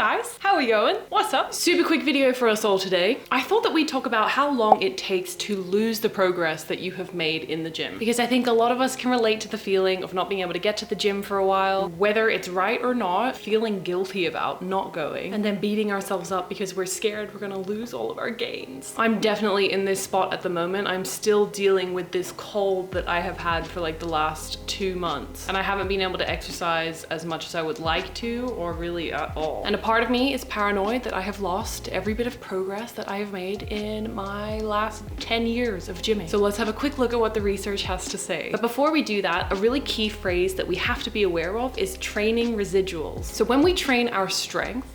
guys, how are we going? What's up? Super quick video for us all today. I thought that we'd talk about how long it takes to lose the progress that you have made in the gym. Because I think a lot of us can relate to the feeling of not being able to get to the gym for a while, whether it's right or not, feeling guilty about not going, and then beating ourselves up because we're scared we're gonna lose all of our gains. I'm definitely in this spot at the moment. I'm still dealing with this cold that I have had for like the last 2 months, and I haven't been able to exercise as much as I would like to, or really at all. And a part of me is paranoid that I have lost every bit of progress that I have made in my last 10 years of gymming. So let's have a quick look at what the research has to say. But before we do that, a really key phrase that we have to be aware of is training residuals. So when we train our strength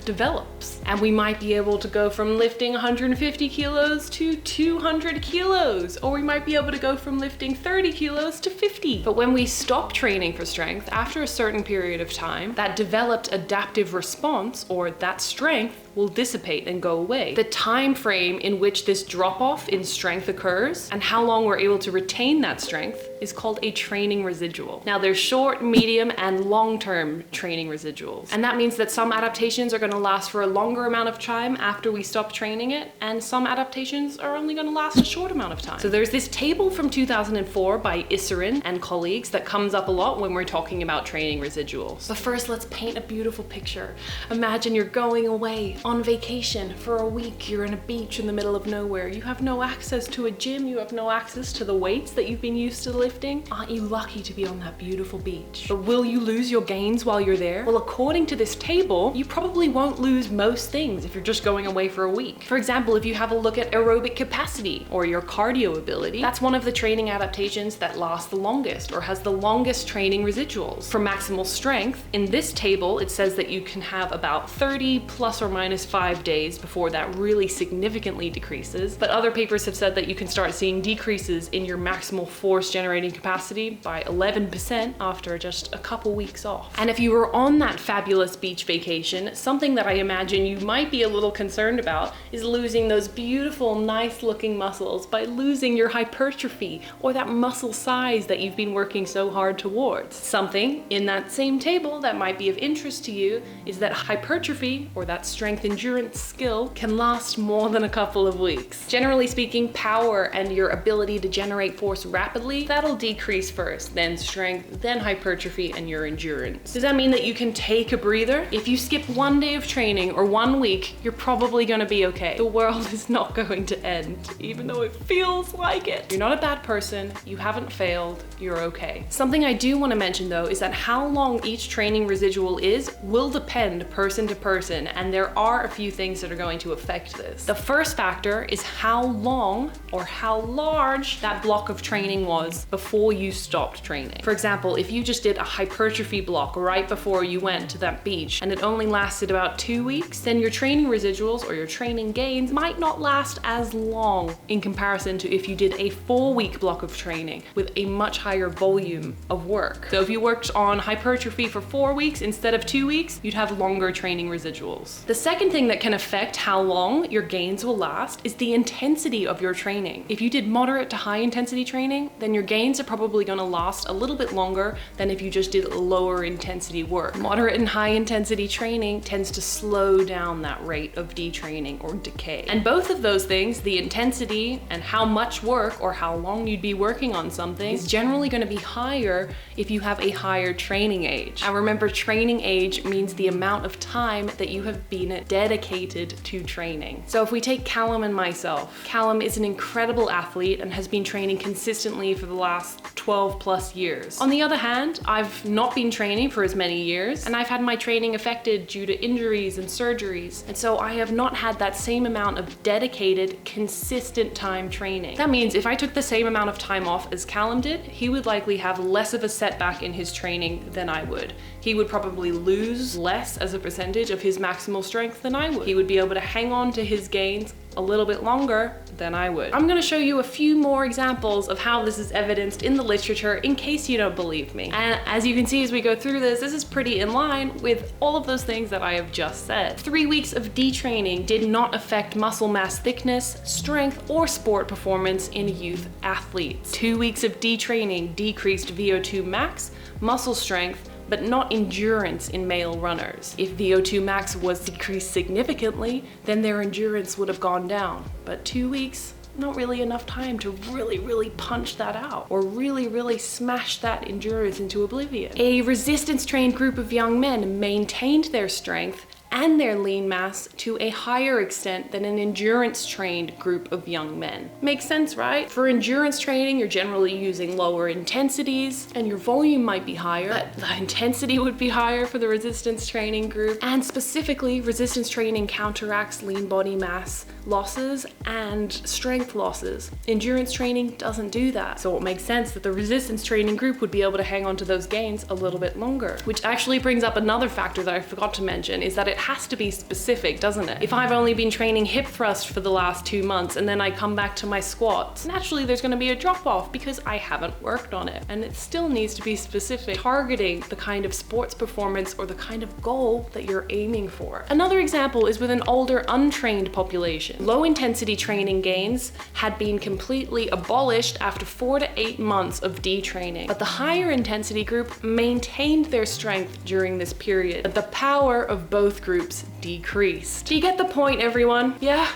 develops, and we might be able to go from lifting 150 kilos to 200 kilos, or we might be able to go from lifting 30 kilos to 50. But when we stop training for strength after a certain period of time, that developed adaptive response, or that strength, will dissipate and go away. The time frame in which this drop-off in strength occurs and how long we're able to retain that strength is called a training residual. Now there's short, medium, and long-term training residuals. And that means that some adaptations are gonna last for a longer amount of time after we stop training it, and some adaptations are only gonna last a short amount of time. So there's this table from 2004 by Isserin and colleagues that comes up a lot when we're talking about training residuals. But first, let's paint a beautiful picture. Imagine you're going away on vacation for a week. You're in a beach in the middle of nowhere. You have no access to a gym. You have no access to the weights that you've been used to lifting. Aren't you lucky to be on that beautiful beach? But will you lose your gains while you're there? Well, according to this table, you probably won't lose most things if you're just going away for a week. For example, if you have a look at aerobic capacity or your cardio ability, that's one of the training adaptations that lasts the longest or has the longest training residuals. For maximal strength, in this table, it says that you can have about 30 plus or minus 5 days before that really significantly decreases. But other papers have said that you can start seeing decreases in your maximal force generating capacity by 11% after just a couple weeks off. And if you were on that fabulous beach vacation, something that I imagine you might be a little concerned about is losing those beautiful, nice looking muscles by losing your hypertrophy or that muscle size that you've been working so hard towards. Something in that same table that might be of interest to you is that hypertrophy, or that strength endurance skill, can last more than a couple of weeks. Generally speaking, power and your ability to generate force rapidly, that'll decrease first, then strength, then hypertrophy, and your endurance. Does that mean that you can take a breather? If you skip 1 day of training or 1 week, you're probably gonna be okay. The world is not going to end, even though it feels like it. You're not a bad person, you haven't failed, you're okay. Something I do want to mention though is that how long each training residual is will depend person to person, and there are a few things that are going to affect this. The first factor is how long or how large that block of training was before you stopped training. For example, if you just did a hypertrophy block right before you went to that beach and it only lasted about 2 weeks, then your training residuals or your training gains might not last as long in comparison to if you did a 4-week block of training with a much higher volume of work. So if you worked on hypertrophy for 4 weeks instead of 2 weeks, you'd have longer training residuals. The second thing that can affect how long your gains will last is the intensity of your training. If you did moderate to high intensity training, then your gains are probably gonna last a little bit longer than if you just did lower intensity work. Moderate and high intensity training tends to slow down that rate of detraining or decay. And both of those things, the intensity and how much work or how long you'd be working on something, is generally gonna be higher if you have a higher training age. And remember, training age means the amount of time that you have been dedicated to training. So if we take Callum and myself, Callum is an incredible athlete and has been training consistently for the last 12 plus years. On the other hand, I've not been training for as many years, and I've had my training affected due to injuries and surgeries. And so I have not had that same amount of dedicated, consistent time training. That means if I took the same amount of time off as Callum did, he would likely have less of a setback in his training than I would. He would probably lose less as a percentage of his maximal strength than I would. He would be able to hang on to his gains a little bit longer than I would. I'm gonna show you a few more examples of how this is evidenced in the literature in case you don't believe me. And as you can see as we go through this is pretty in line with all of those things that I have just said. 3 weeks of detraining did not affect muscle mass thickness, strength, or sport performance in youth athletes. 2 weeks of detraining decreased VO2 max, muscle strength, but not endurance in male runners. If VO2 max was decreased significantly, then their endurance would have gone down. But 2 weeks, not really enough time to really punch that out or really smash that endurance into oblivion. A resistance trained group of young men maintained their strength and their lean mass to a higher extent than an endurance trained group of young men. Makes sense, right? For endurance training, you're generally using lower intensities and your volume might be higher, but the intensity would be higher for the resistance training group. And specifically, resistance training counteracts lean body mass losses and strength losses. Endurance training doesn't do that. So it makes sense that the resistance training group would be able to hang on to those gains a little bit longer. Which actually brings up another factor that I forgot to mention, is that it has to be specific, doesn't it? If I've only been training hip thrust for the last 2 months and then I come back to my squats, naturally there's gonna be a drop off because I haven't worked on it. And it still needs to be specific, targeting the kind of sports performance or the kind of goal that you're aiming for. Another example is with an older untrained population. Low intensity training gains had been completely abolished after 4 to 8 months of detraining, but the higher intensity group maintained their strength during this period. But the power of both groups decreased. Do you get the point, everyone? Yeah?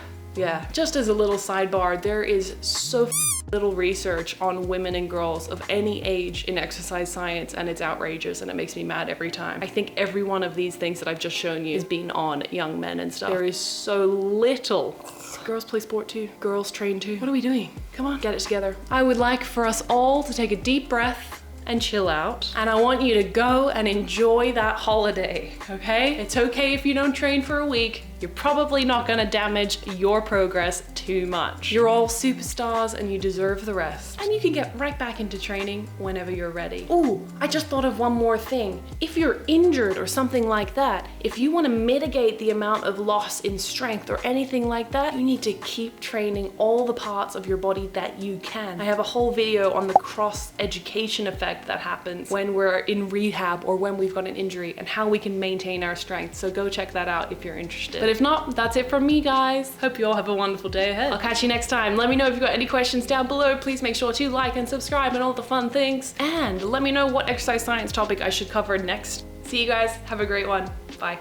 Just as a little sidebar, there is so little research on women and girls of any age in exercise science, and it's outrageous and it makes me mad every time. I think every one of these things that I've just shown you is being on young men and stuff. There is so little. Girls play sport too. Girls train too. What are we doing? Come on, get it together. I would like for us all to take a deep breath and chill out. And I want you to go and enjoy that holiday, okay? It's okay if you don't train for a week. You're probably not gonna damage your progress too much. You're all superstars and you deserve the rest. And you can get right back into training whenever you're ready. Ooh, I just thought of one more thing. If you're injured or something like that, if you wanna mitigate the amount of loss in strength or anything like that, you need to keep training all the parts of your body that you can. I have a whole video on the cross education effect that happens when we're in rehab or when we've got an injury and how we can maintain our strength. So go check that out if you're interested. But if not, that's it from me, guys. Hope you all have a wonderful day ahead. I'll catch you next time. Let me know if you've got any questions down below. Please make sure to like and subscribe and all the fun things. And let me know what exercise science topic I should cover next. See you guys. Have a great one. Bye.